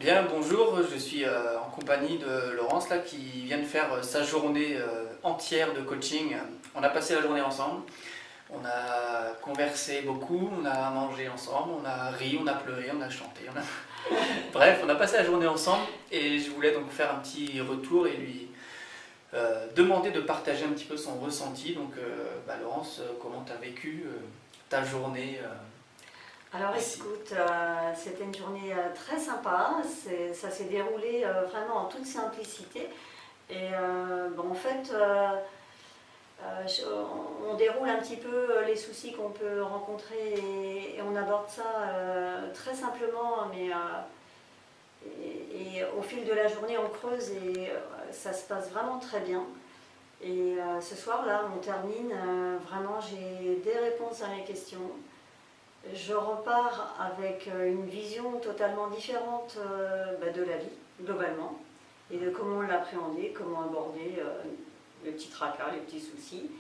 Bien, bonjour, je suis en compagnie de Laurence là, qui vient de faire sa journée entière de coaching. On a passé la journée ensemble, on a conversé beaucoup, on a mangé ensemble, on a ri, on a pleuré, on a chanté. Bref, on a passé la journée ensemble et je voulais donc faire un petit retour et lui demander de partager un petit peu son ressenti. Donc Laurence, comment tu as vécu ta journée Alors ici? écoute, c'était une journée très sympa, ça s'est déroulé vraiment en toute simplicité. Et en fait, on déroule un petit peu les soucis qu'on peut rencontrer et on aborde ça très simplement, mais et au fil de la journée on creuse et ça se passe vraiment très bien. Et ce soir-là, on termine, vraiment j'ai des réponses à mes questions. Je repars avec une vision totalement différente de la vie, globalement, et de comment l'appréhender, comment aborder le petit tracas, les petits soucis.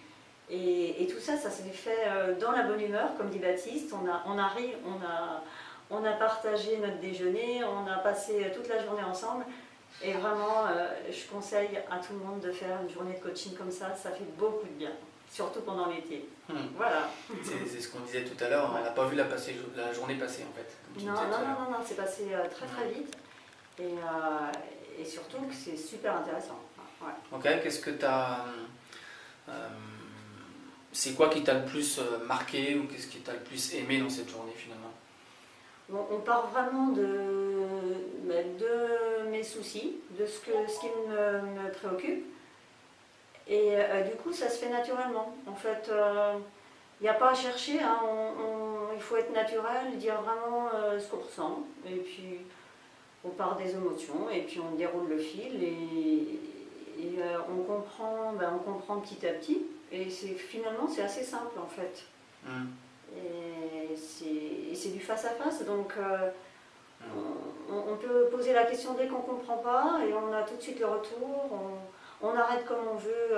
Et tout ça, ça s'est fait dans la bonne humeur, comme dit Baptiste. On arrive, on a partagé notre déjeuner, on a passé toute la journée ensemble. Et vraiment, je conseille à tout le monde de faire une journée de coaching comme ça fait beaucoup de bien, surtout pendant l'été. Voilà. C'est ce qu'on disait tout à l'heure, on n'a pas vu la journée passer en fait. Non, c'est passé très très vite et surtout que c'est super intéressant. Ouais. Ok, qu'est-ce que tu as. C'est quoi qui t'a le plus marqué ou qu'est-ce qui t'a le plus aimé dans cette journée finalement? Bon, on part vraiment de mes soucis, de ce qui me préoccupe. Et du coup, ça se fait naturellement. En fait, il n'y a pas à chercher, hein. Il faut être naturel, dire vraiment ce qu'on ressent. Et puis, on part des émotions et puis on déroule le fil et on comprend petit à petit. Et finalement, c'est assez simple en fait. Et c'est du face à face, donc on peut poser la question dès qu'on ne comprend pas et on a tout de suite le retour. On arrête comme on veut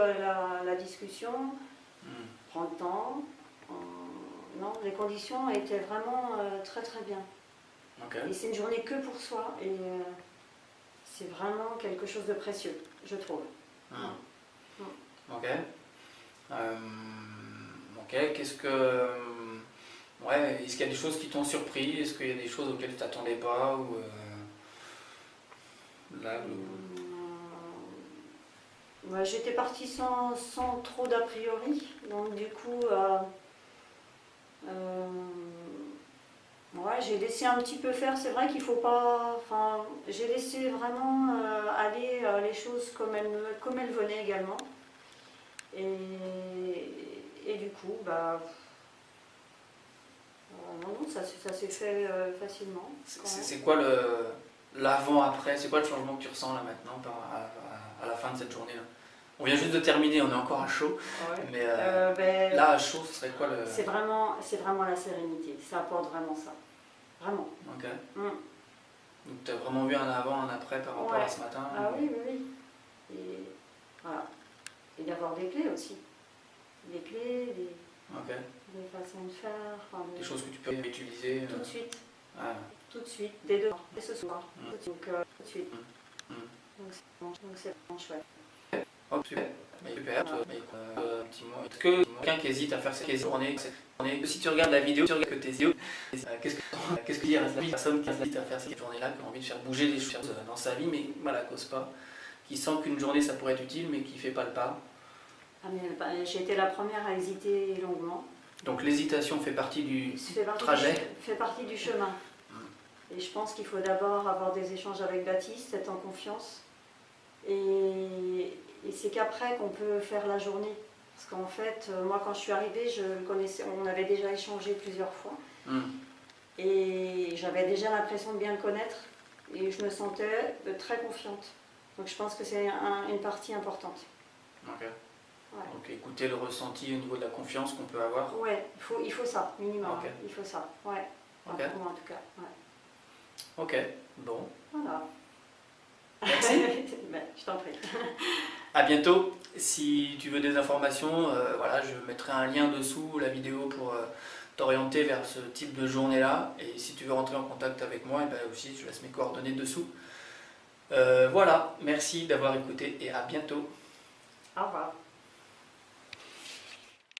la discussion, on prend le temps. Non, les conditions étaient vraiment très très bien. Okay. Et c'est une journée que pour soi et c'est vraiment quelque chose de précieux, je trouve. Ok. Qu'est-ce que... Ouais, est-ce qu'il y a des choses qui t'ont surpris? Est-ce qu'il y a des choses auxquelles tu t'attendais pas ou, J'étais partie sans trop d'a priori, donc du coup, j'ai laissé un petit peu faire. C'est vrai qu'il faut pas. Enfin, j'ai laissé vraiment aller les choses comme elles venaient également. Et du coup, non, ça s'est fait facilement. C'est quoi l'avant-après? C'est quoi le changement que tu ressens là maintenant à la fin de cette journée là? On vient juste de terminer, on est encore à chaud, ouais. Mais là à chaud, ce serait quoi le... C'est vraiment la sérénité, ça apporte vraiment ça. Vraiment. Ok. Donc tu as vraiment vu un avant, un après par rapport à ce matin? Ah oui. Et voilà. Et d'avoir des clés aussi. Des clés, des façons de faire. Des choses que tu peux utiliser tout de suite. Ah. Tout de suite, dès demain, dès ce soir. Donc tout de suite. Donc c'est vraiment chouette. Oh, super. Super. Petit mot. Est-ce que quelqu'un qui hésite à faire cette journée, si tu regardes la vidéo, tu regardes que tes yeux, qu'est-ce que dire à la personne qui hésite à faire cette journée-là, qui a envie de faire bouger les choses dans sa vie, mais voilà, cause pas, qui sent qu'une journée ça pourrait être utile, mais qui ne fait pas le pas? J'ai été la première à hésiter longuement. Donc l'hésitation fait partie du trajet? Fait partie du chemin. Et je pense qu'il faut d'abord avoir des échanges avec Baptiste, être en confiance. Et c'est qu'après qu'on peut faire la journée. Parce qu'en fait, moi quand je suis arrivée, on avait déjà échangé plusieurs fois. Et j'avais déjà l'impression de bien le connaître. Et je me sentais très confiante. Donc je pense que c'est une partie importante. Ok. Ouais. Donc écouter le ressenti au niveau de la confiance qu'on peut avoir. Ouais, il faut ça, minimum. Okay. Il faut ça, ouais. Okay. Pour moi en tout cas. Ouais. Ok, bon. Voilà. Merci. Je t'en prie. À bientôt. Si tu veux des informations, voilà, je mettrai un lien dessous la vidéo pour t'orienter vers ce type de journée-là. Et si tu veux rentrer en contact avec moi, et ben aussi je laisse mes coordonnées dessous. Voilà, merci d'avoir écouté et à bientôt. Au revoir.